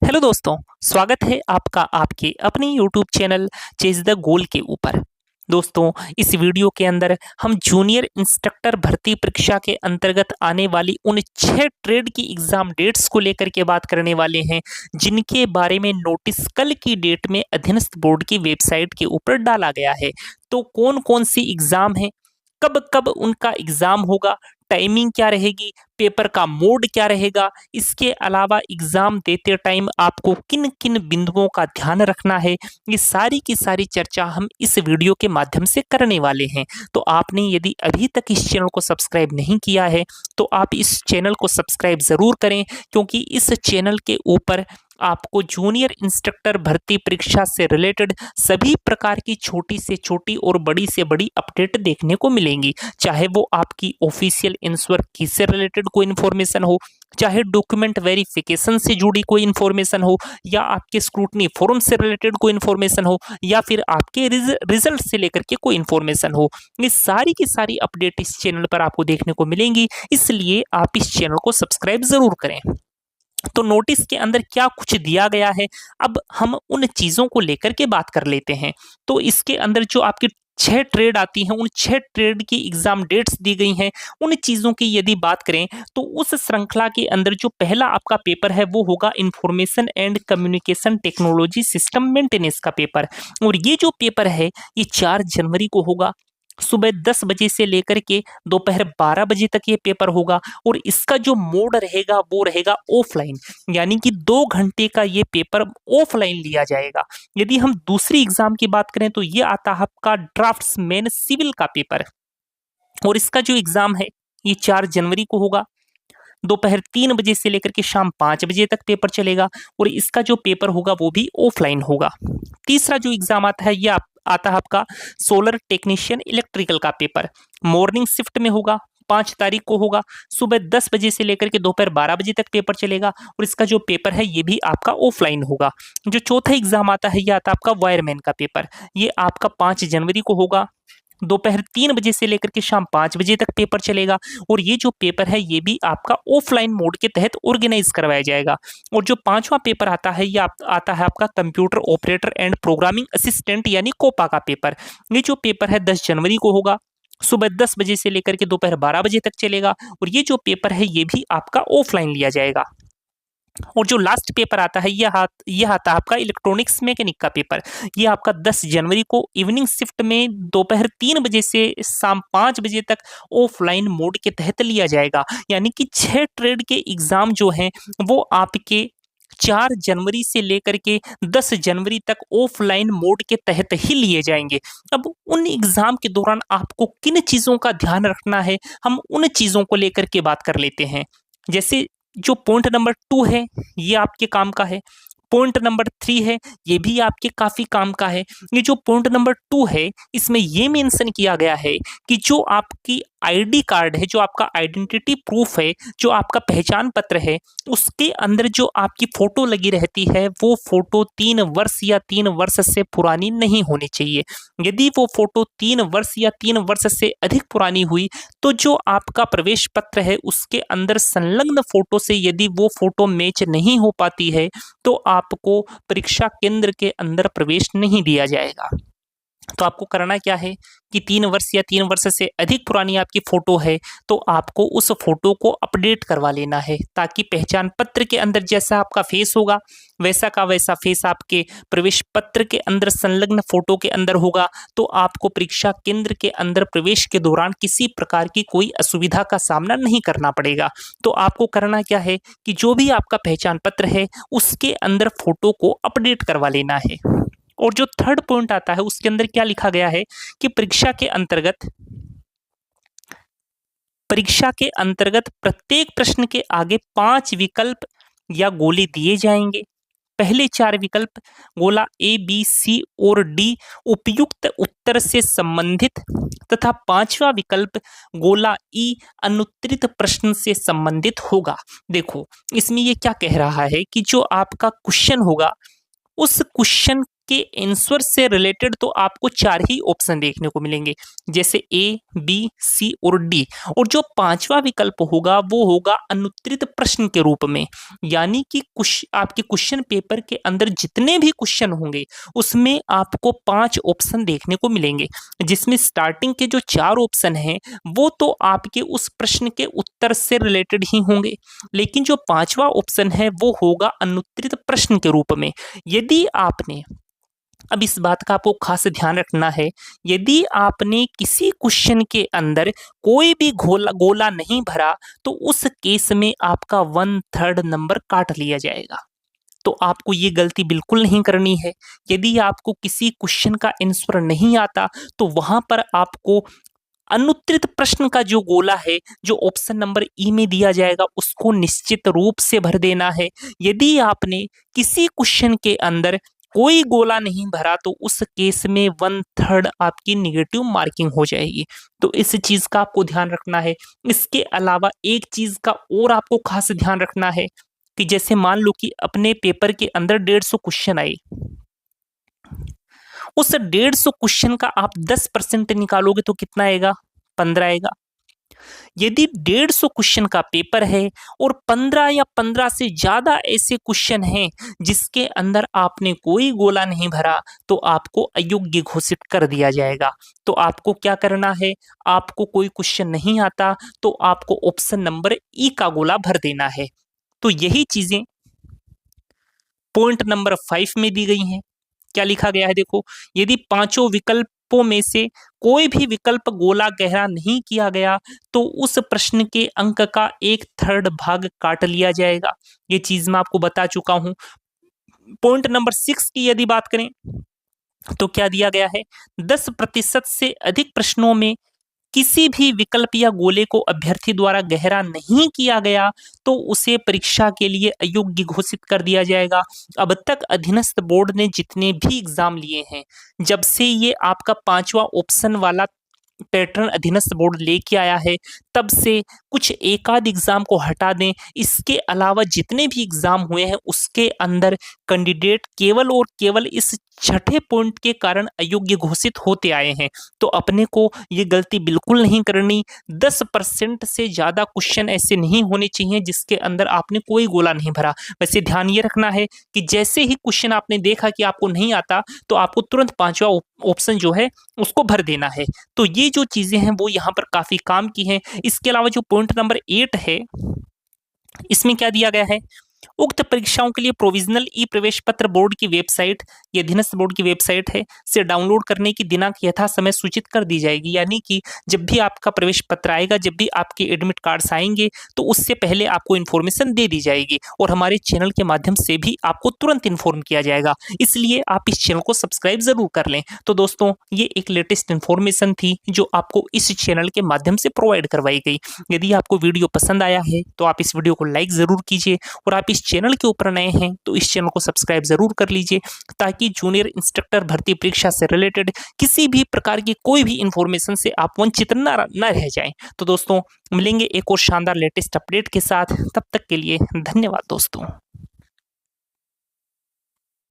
Hello दोस्तों, स्वागत है आपका आपके अपने YouTube channel chase the goal के ऊपर। दोस्तों, इस वीडियो के अंदर हम जूनियर इंस्ट्रक्टर भर्ती परीक्षा के अंतर्गत आने वाली उन 6 ट्रेड की एग्जाम डेट्स को लेकर के बात करने वाले हैं, जिनके बारे में नोटिस कल की डेट में अधीनस्थ बोर्ड की वेबसाइट के ऊपर डाला गया है। तो कौन कौन सी एग्जाम है, कब कब उनका एग्जाम होगा, टाइमिंग क्या रहेगी, पेपर का मोड क्या रहेगा, इसके अलावा एग्जाम देते टाइम आपको किन किन बिंदुओं का ध्यान रखना है, ये सारी की सारी चर्चा हम इस वीडियो के माध्यम से करने वाले हैं। तो आपने यदि अभी तक इस चैनल को सब्सक्राइब नहीं किया है तो आप इस चैनल को सब्सक्राइब जरूर करें, क्योंकि इस चैनल के ऊपर आपको जूनियर इंस्ट्रक्टर भर्ती परीक्षा से रिलेटेड सभी प्रकार की छोटी से छोटी और बड़ी से बड़ी अपडेट देखने को मिलेंगी। चाहे वो आपकी ऑफिशियल आंसर की से रिलेटेड कोई इन्फॉर्मेशन हो, चाहे डॉक्यूमेंट वेरिफिकेशन से जुड़ी कोई इन्फॉर्मेशन हो, या आपके स्क्रूटनी फॉर्म से रिलेटेड कोई इन्फॉर्मेशन हो, या फिर आपके रिजल्ट से लेकर के कोई इन्फॉर्मेशन हो, ये सारी की सारी अपडेट इस चैनल पर आपको देखने को मिलेंगी। इसलिए आप इस चैनल को सब्सक्राइब जरूर करें। तो नोटिस के अंदर क्या कुछ दिया गया है, अब हम उन चीजों को लेकर के बात कर लेते हैं। तो इसके अंदर जो आपकी 6 ट्रेड आती हैं, उन 6 ट्रेड की एग्जाम डेट्स दी गई हैं। उन चीजों की यदि बात करें तो उस श्रृंखला के अंदर जो पहला आपका पेपर है वो होगा information and communication technology system maintenance का पेपर। और ये जो पेपर है ये 4 जनवरी को होगा। सुबह 10 बजे से लेकर के दोपहर 12 बजे तक ये पेपर होगा। और इसका जो मोड रहेगा वो रहेगा ऑफलाइन, यानी कि 2 घंटे का ये पेपर ऑफलाइन लिया जाएगा। यदि हम दूसरी एग्जाम की बात करें तो ये आता है आपका ड्राफ्ट्समैन सिविल का पेपर। और इसका जो एग्जाम है ये 4 जनवरी को होगा। दोपहर 3 बजे से लेकर के शाम 5 बजे तक पेपर चलेगा। और इसका जो पेपर होगा वो भी ऑफलाइन होगा। तीसरा जो एग्जाम आता है ये आता है आपका सोलर टेक्नीशियन इलेक्ट्रिकल का पेपर। मॉर्निंग शिफ्ट में होगा, 5 तारीख को होगा। सुबह 10 बजे से लेकर के दोपहर 12 बजे तक पेपर चलेगा। और इसका जो पेपर है ये भी आपका ऑफलाइन होगा। जो चौथा एग्जाम आता है ये आता है आपका वायरमैन का पेपर। ये आपका 5 जनवरी को होगा। दोपहर 3 बजे से लेकर के शाम 5 बजे तक पेपर चलेगा। और ये जो पेपर है ये भी आपका ऑफलाइन मोड के तहत ऑर्गेनाइज करवाया जाएगा। और जो 5वां पेपर आता है ये आता है आपका computer operator and programming assistant यानी कोपा का पेपर। ये जो पेपर है 10 जनवरी को होगा। सुबह 10 बजे से लेकर के दोपहर 12 बजे तक चलेगा। और ये जो पेपर है ये भी आपका ऑफलाइन लिया जाएगा। और जो लास्ट पेपर आता है यह आता है आपका इलेक्ट्रॉनिक्स मैकेनिक का पेपर। ये आपका 10 जनवरी को इवनिंग शिफ्ट में दोपहर 3 बजे से शाम 5 बजे तक ऑफलाइन मोड के तहत लिया जाएगा। यानी कि 6 ट्रेड के एग्जाम जो हैं वो आपके 4 जनवरी से लेकर के 10 जनवरी तक ऑफलाइन मोड के तहत ही लिए जाएंगे। अब उन एग्जाम के दौरान आपको किन चीजों का ध्यान रखना है, हम उन चीजों को लेकर के बात कर लेते हैं। जैसे जो पॉइंट नंबर 2 है ये आपके काम का है। पॉइंट नंबर 3 है ये भी आपके काफी काम का है। ये जो पॉइंट नंबर 2 है इसमें ये मेंशन किया गया है कि जो आपकी आईडी कार्ड है, जो आपका आइडेंटिटी प्रूफ है, जो आपका पहचान पत्र है, उसके अंदर जो आपकी फोटो लगी रहती है वो फोटो 3 वर्ष या 3 वर्ष से पुरानी नहीं होनी चाहिए। यदि वो फोटो 3 वर्ष या 3 वर्ष से अधिक पुरानी हुई तो जो आपका प्रवेश पत्र है उसके अंदर संलग्न फोटो से यदि वो फोटो मैच नहीं हो पाती है तो आपको परीक्षा केंद्र के अंदर प्रवेश नहीं दिया जाएगा। तो आपको करना क्या है कि 3 वर्ष या 3 वर्ष से अधिक पुरानी आपकी फोटो है तो आपको उस फोटो को अपडेट करवा लेना है, ताकि पहचान पत्र के अंदर जैसा आपका फेस होगा वैसा का वैसा फेस आपके प्रवेश पत्र के अंदर संलग्न फोटो के अंदर होगा। तो आपको परीक्षा केंद्र के अंदर प्रवेश के दौरान किसी प्रकार की कोई असुविधा का सामना नहीं करना पड़ेगा। तो आपको करना क्या है कि जो भी आपका पहचान पत्र है उसके अंदर फोटो को अपडेट करवा लेना है। और जो थर्ड पॉइंट आता है उसके अंदर क्या लिखा गया है कि परीक्षा के अंतर्गत प्रत्येक प्रश्न के आगे 5 विकल्प या गोले दिए जाएंगे। पहले 4 विकल्प गोला ए बी सी और डी उपयुक्त उत्तर से संबंधित तथा 5वां विकल्प गोला ई अनुत्तरित प्रश्न से संबंधित होगा। देखो इसमें ये क्या कह रहा है कि जो आपका क्वेश्चन होगा उस क्वेश्चन के आंसर से रिलेटेड तो आपको 4 ही ऑप्शन देखने को मिलेंगे, जैसे ए, बी, सी और डी। और जो पांचवा विकल्प होगा वो होगा अनुत्तरित प्रश्न के रूप में, यानी कि आपके क्वेश्चन पेपर के अंदर जितने भी क्वेश्चन होंगे उसमें आपको 5 ऑप्शन देखने को मिलेंगे, जिसमें स्टार्टिंग के जो 4 ऑप्शन हैं वो तो आपके उस प्रश्न के उत्तर से रिलेटेड ही होंगे, लेकिन जो पांचवा ऑप्शन है वो होगा अनुत्तरित प्रश्न के रूप में। यदि आपने, अब इस बात का आपको खास ध्यान रखना है, यदि आपने किसी क्वेश्चन के अंदर कोई भी गोला नहीं भरा तो उस केस में आपका 1/3 नंबर काट लिया जाएगा। तो आपको ये गलती बिल्कुल नहीं करनी है। यदि आपको किसी क्वेश्चन का आंसर नहीं आता तो वहां पर आपको अनुत्तरित प्रश्न का जो गोला है, जो ऑप्शन नंबर ई में दिया जाएगा, उसको निश्चित रूप से भर देना है। यदि आपने किसी क्वेश्चन के अंदर कोई गोला नहीं भरा तो उस केस में 1/3 आपकी निगेटिव मार्किंग हो जाएगी। तो इस चीज का आपको ध्यान रखना है। इसके अलावा एक चीज का और आपको खास ध्यान रखना है कि जैसे मान लो कि अपने पेपर के अंदर 150 क्वेश्चन आए, उस 150 क्वेश्चन का आप 10% निकालोगे तो कितना आएगा? 15 आएगा। यदि 150 क्वेश्चन का पेपर है और 15 या 15 से ज्यादा ऐसे क्वेश्चन हैं जिसके अंदर आपने कोई गोला नहीं भरा तो आपको अयोग्य घोषित कर दिया जाएगा। तो आपको क्या करना है? आपको कोई क्वेश्चन नहीं आता तो आपको ऑप्शन नंबर ई का गोला भर देना है। तो यही चीजें पॉइंट नंबर 5 में दी गई हैं। क्या लिखा गया है देखो, यदि पांचों विकल्पों में से कोई भी विकल्प गोला गहरा नहीं किया गया तो उस प्रश्न के अंक का 1/3 भाग काट लिया जाएगा। ये चीज मैं आपको बता चुका हूं। पॉइंट नंबर 6 की यदि बात करें तो क्या दिया गया है? 10% से अधिक प्रश्नों में किसी भी विकल्प या गोले को अभ्यर्थी द्वारा गहरा नहीं किया गया तो उसे परीक्षा के लिए अयोग्य घोषित कर दिया जाएगा। अब तक अधीनस्थ बोर्ड ने जितने भी एग्जाम लिए हैं, जब से ये आपका पांचवा ऑप्शन वाला पैटर्न अधीनस्थ बोर्ड लेके आया है, तब से कुछ एकाध एग्जाम को हटा दें, इसके अलावा जितने भी एग्जाम हुए हैं उसके अंदर कैंडिडेट केवल और केवल इस छठे पॉइंट के कारण अयोग्य घोषित होते आए हैं। तो अपने को ये गलती बिल्कुल नहीं करनी। 10% से ज्यादा क्वेश्चन ऐसे नहीं होने चाहिए जिसके अंदर आपने कोई गोला नहीं भरा। वैसे ध्यान ये रखना है कि जैसे ही क्वेश्चन आपने देखा कि आपको नहीं आता तो आपको तुरंत पांचवा ऑप्शन जो है उसको भर देना है। तो ये जो चीजें हैं वो यहाँ पर काफी काम की हैं। इसके अलावा जो पॉइंट नंबर 8 है, इसमें क्या दिया गया है? उक्त परीक्षाओं के लिए प्रोविजनल ई प्रवेश पत्र बोर्ड की वेबसाइट, ये अधीनस्थ बोर्ड की वेबसाइट है, से डाउनलोड करने की दिनांक यथा समय सूचित कर दी जाएगी। यानी कि जब भी आपका प्रवेश पत्र आएगा, जब भी आपके एडमिट कार्ड्स आएंगे तो उससे पहले आपको इन्फॉर्मेशन दे दी जाएगी और हमारे चैनल के माध्यम से भी आपको तुरंत इन्फॉर्म किया जाएगा। इसलिए आप इस चैनल को सब्सक्राइब जरूर कर लें। तो दोस्तों, ये एक लेटेस्ट इन्फॉर्मेशन थी जो आपको इस चैनल के माध्यम से प्रोवाइड करवाई गई। यदि आपको वीडियो पसंद आया है तो आप इस वीडियो को लाइक जरूर कीजिए और आप इस चैनल के ऊपर नए हैं तो इस चैनल को सब्सक्राइब जरूर कर लीजिए, ताकि जूनियर इंस्ट्रक्टर भर्ती परीक्षा से रिलेटेड किसी भी प्रकार की कोई भी इंफॉर्मेशन से आप वंचित न रह जाएं। तो दोस्तों, मिलेंगे एक और शानदार लेटेस्ट अपडेट के साथ। तब तक के लिए धन्यवाद दोस्तों।